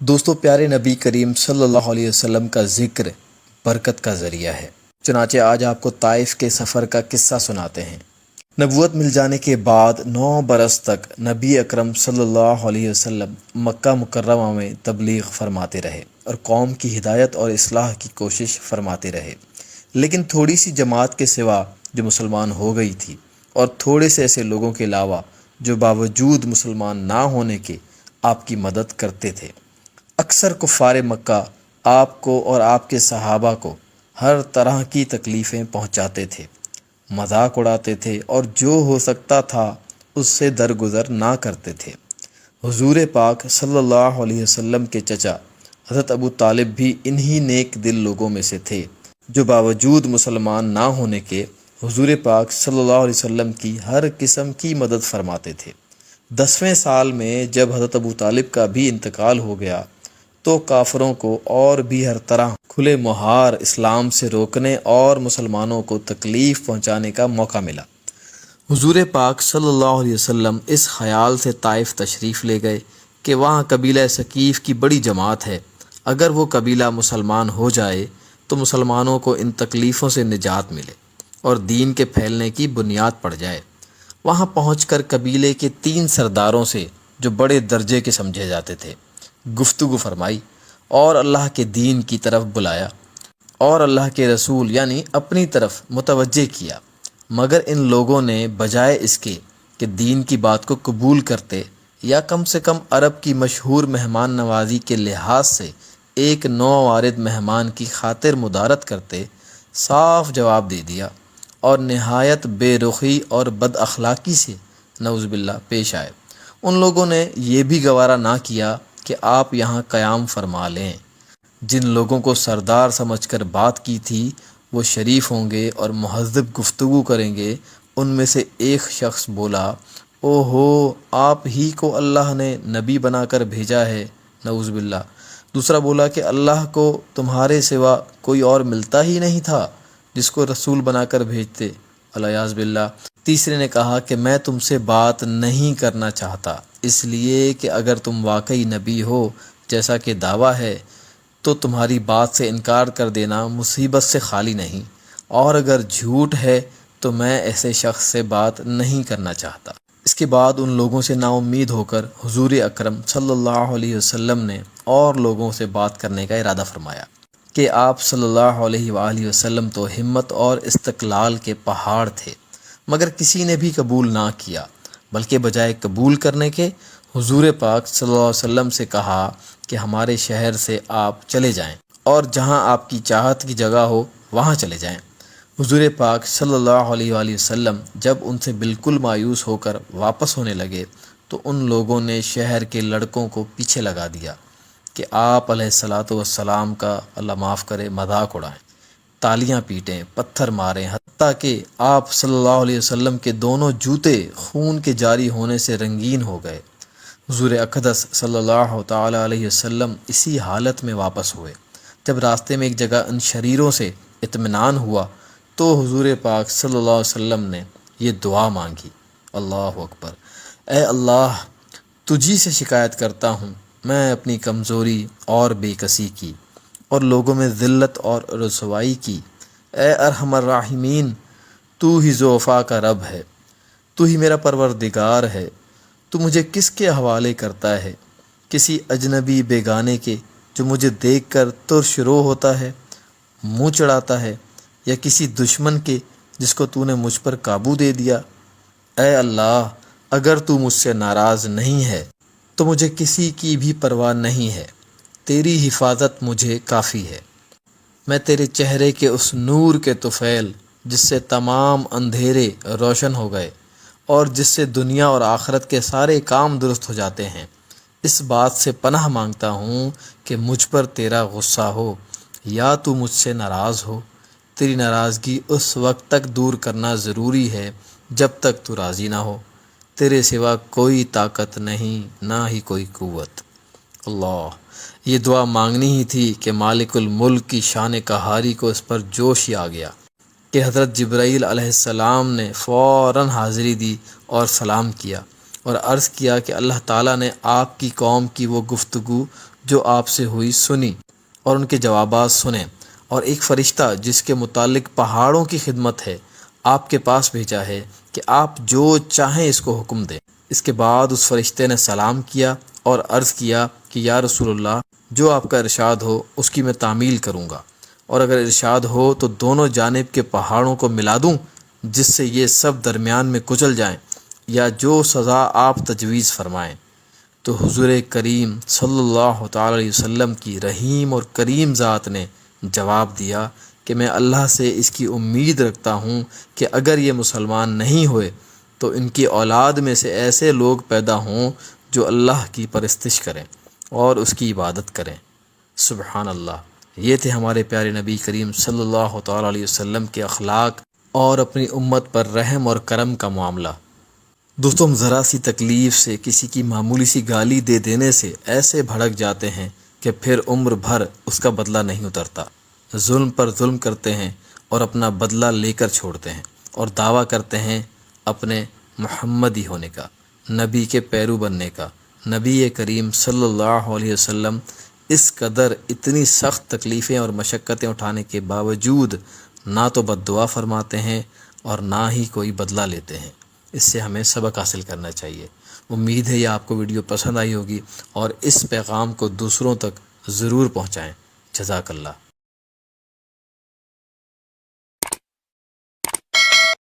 دوستو، پیارے نبی کریم صلی اللہ علیہ وسلم کا ذکر برکت کا ذریعہ ہے۔ چنانچہ آج آپ کو طائف کے سفر کا قصہ سناتے ہیں۔ نبوت مل جانے کے بعد 9 برس تک نبی اکرم صلی اللہ علیہ وسلم مکہ مکرمہ میں تبلیغ فرماتے رہے اور قوم کی ہدایت اور اصلاح کی کوشش فرماتے رہے، لیکن تھوڑی سی جماعت کے سوا جو مسلمان ہو گئی تھی اور تھوڑے سے ایسے لوگوں کے علاوہ جو باوجود مسلمان نہ ہونے کے آپ کی مدد کرتے تھے۔ اکثر کفار مکہ آپ کو اور آپ کے صحابہ کو ہر طرح کی تکلیفیں پہنچاتے تھے، مذاق اڑاتے تھے اور جو ہو سکتا تھا اس سے درگزر نہ کرتے تھے۔ حضور پاک صلی اللہ علیہ وسلم کے چچا حضرت ابو طالب بھی انہی نیک دل لوگوں میں سے تھے جو باوجود مسلمان نہ ہونے کے حضور پاک صلی اللہ علیہ وسلم کی ہر قسم کی مدد فرماتے تھے۔ 10ویں سال میں جب حضرت ابو طالب کا بھی انتقال ہو گیا تو کافروں کو اور بھی ہر طرح کھلے مہار اسلام سے روکنے اور مسلمانوں کو تکلیف پہنچانے کا موقع ملا۔ حضور پاک صلی اللہ علیہ وسلم اس خیال سے طائف تشریف لے گئے کہ وہاں قبیلہ ثقیف کی بڑی جماعت ہے، اگر وہ قبیلہ مسلمان ہو جائے تو مسلمانوں کو ان تکلیفوں سے نجات ملے اور دین کے پھیلنے کی بنیاد پڑ جائے۔ وہاں پہنچ کر قبیلے کے 3 سرداروں سے جو بڑے درجے کے سمجھے جاتے تھے گفتگو فرمائی اور اللہ کے دین کی طرف بلایا اور اللہ کے رسول یعنی اپنی طرف متوجہ کیا، مگر ان لوگوں نے بجائے اس کے کہ دین کی بات کو قبول کرتے یا کم سے کم عرب کی مشہور مہمان نوازی کے لحاظ سے ایک نوآمد مہمان کی خاطر مدارت کرتے، صاف جواب دے دیا اور نہایت بے رخی اور بد اخلاقی سے نعوذ باللہ پیش آئے۔ ان لوگوں نے یہ بھی گوارا نہ کیا کہ آپ یہاں قیام فرما لیں۔ جن لوگوں کو سردار سمجھ کر بات کی تھی وہ شریف ہوں گے اور مہذب گفتگو کریں گے۔ ان میں سے ایک شخص بولا، او ہو، آپ ہی کو اللہ نے نبی بنا کر بھیجا ہے، نعوذ باللہ۔ دوسرا بولا کہ اللہ کو تمہارے سوا کوئی اور ملتا ہی نہیں تھا جس کو رسول بنا کر بھیجتے، الیاذ باللہ۔ تیسرے نے کہا کہ میں تم سے بات نہیں کرنا چاہتا، اس لیے کہ اگر تم واقعی نبی ہو جیسا کہ دعویٰ ہے تو تمہاری بات سے انکار کر دینا مصیبت سے خالی نہیں، اور اگر جھوٹ ہے تو میں ایسے شخص سے بات نہیں کرنا چاہتا۔ اس کے بعد ان لوگوں سے نا امید ہو کر حضور اکرم صلی اللہ علیہ وسلم نے اور لوگوں سے بات کرنے کا ارادہ فرمایا کہ آپ صلی اللہ علیہ وآلہ وسلم تو ہمت اور استقلال کے پہاڑ تھے، مگر کسی نے بھی قبول نہ کیا، بلکہ بجائے قبول کرنے کے حضور پاک صلی اللہ علیہ وسلم سے کہا کہ ہمارے شہر سے آپ چلے جائیں اور جہاں آپ کی چاہت کی جگہ ہو وہاں چلے جائیں۔ حضور پاک صلی اللہ علیہ وآلہ وسلم جب ان سے بالکل مایوس ہو کر واپس ہونے لگے تو ان لوگوں نے شہر کے لڑکوں کو پیچھے لگا دیا کہ آپ علیہ الصلاۃ والسلام کا اللہ معاف کرے مذاق اڑائیں، تالیاں پیٹیں، پتھر ماریں، حتیٰ کہ آپ صلی اللہ علیہ وسلم کے دونوں جوتے خون کے جاری ہونے سے رنگین ہو گئے۔ حضور اقدس صلی اللہ تعالی علیہ وسلم اسی حالت میں واپس ہوئے۔ جب راستے میں ایک جگہ ان شریروں سے اطمینان ہوا تو حضور پاک صلی اللہ علیہ وسلم نے یہ دعا مانگی، اللہ اکبر، اے اللہ، تجھی سے شکایت کرتا ہوں میں اپنی کمزوری اور بے کسی کی اور لوگوں میں ذلت اور رسوائی کی۔ اے ارحم الراحمین، تو ہی ضعفاء کا رب ہے، تو ہی میرا پروردگار ہے، تو مجھے کس کے حوالے کرتا ہے؟ کسی اجنبی بیگانے کے جو مجھے دیکھ کر ترش رو ہوتا ہے، منہ چڑھاتا ہے، یا کسی دشمن کے جس کو تو نے مجھ پر قابو دے دیا؟ اے اللہ، اگر تو مجھ سے ناراض نہیں ہے تو مجھے کسی کی بھی پرواہ نہیں ہے، تیری حفاظت مجھے کافی ہے۔ میں تیرے چہرے کے اس نور کے طفیل جس سے تمام اندھیرے روشن ہو گئے اور جس سے دنیا اور آخرت کے سارے کام درست ہو جاتے ہیں، اس بات سے پناہ مانگتا ہوں کہ مجھ پر تیرا غصہ ہو یا تو مجھ سے ناراض ہو۔ تیری ناراضگی اس وقت تک دور کرنا ضروری ہے جب تک تو راضی نہ ہو۔ تیرے سوا کوئی طاقت نہیں، نہ ہی کوئی قوت۔ اللہ، یہ دعا مانگنی ہی تھی کہ مالک الملک کی شان قہاری کو اس پر جوش ہی آ گیا کہ حضرت جبرائیل علیہ السلام نے فوراً حاضری دی اور سلام کیا اور عرض کیا کہ اللہ تعالیٰ نے آپ کی قوم کی وہ گفتگو جو آپ سے ہوئی سنی اور ان کے جوابات سنے، اور ایک فرشتہ جس کے متعلق پہاڑوں کی خدمت ہے آپ کے پاس بھیجا ہے کہ آپ جو چاہیں اس کو حکم دیں۔ اس کے بعد اس فرشتے نے سلام کیا اور عرض کیا کہ یا رسول اللہ، جو آپ کا ارشاد ہو اس کی میں تعمیل کروں گا، اور اگر ارشاد ہو تو دونوں جانب کے پہاڑوں کو ملا دوں جس سے یہ سب درمیان میں کچل جائیں، یا جو سزا آپ تجویز فرمائیں۔ تو حضور کریم صلی اللہ تعالی علیہ وسلم کی رحیم اور کریم ذات نے جواب دیا کہ میں اللہ سے اس کی امید رکھتا ہوں کہ اگر یہ مسلمان نہیں ہوئے تو ان کی اولاد میں سے ایسے لوگ پیدا ہوں جو اللہ کی پرستش کریں اور اس کی عبادت کریں۔ سبحان اللہ۔ یہ تھے ہمارے پیارے نبی کریم صلی اللہ تعالی علیہ وسلم کے اخلاق اور اپنی امت پر رحم اور کرم کا معاملہ۔ دوستوں، ہم ذرا سی تکلیف سے، کسی کی معمولی سی گالی دے دینے سے ایسے بھڑک جاتے ہیں کہ پھر عمر بھر اس کا بدلہ نہیں اترتا۔ ظلم پر ظلم کرتے ہیں اور اپنا بدلہ لے کر چھوڑتے ہیں، اور دعویٰ کرتے ہیں اپنے محمدی ہونے کا، نبی کے پیرو بننے کا۔ نبی کریم صلی اللہ علیہ وسلم اس قدر اتنی سخت تکلیفیں اور مشقتیں اٹھانے کے باوجود نہ تو بد دعا فرماتے ہیں اور نہ ہی کوئی بدلہ لیتے ہیں۔ اس سے ہمیں سبق حاصل کرنا چاہیے۔ امید ہے یہ آپ کو ویڈیو پسند آئی ہوگی اور اس پیغام کو دوسروں تک ضرور پہنچائیں۔ جزاک اللہ۔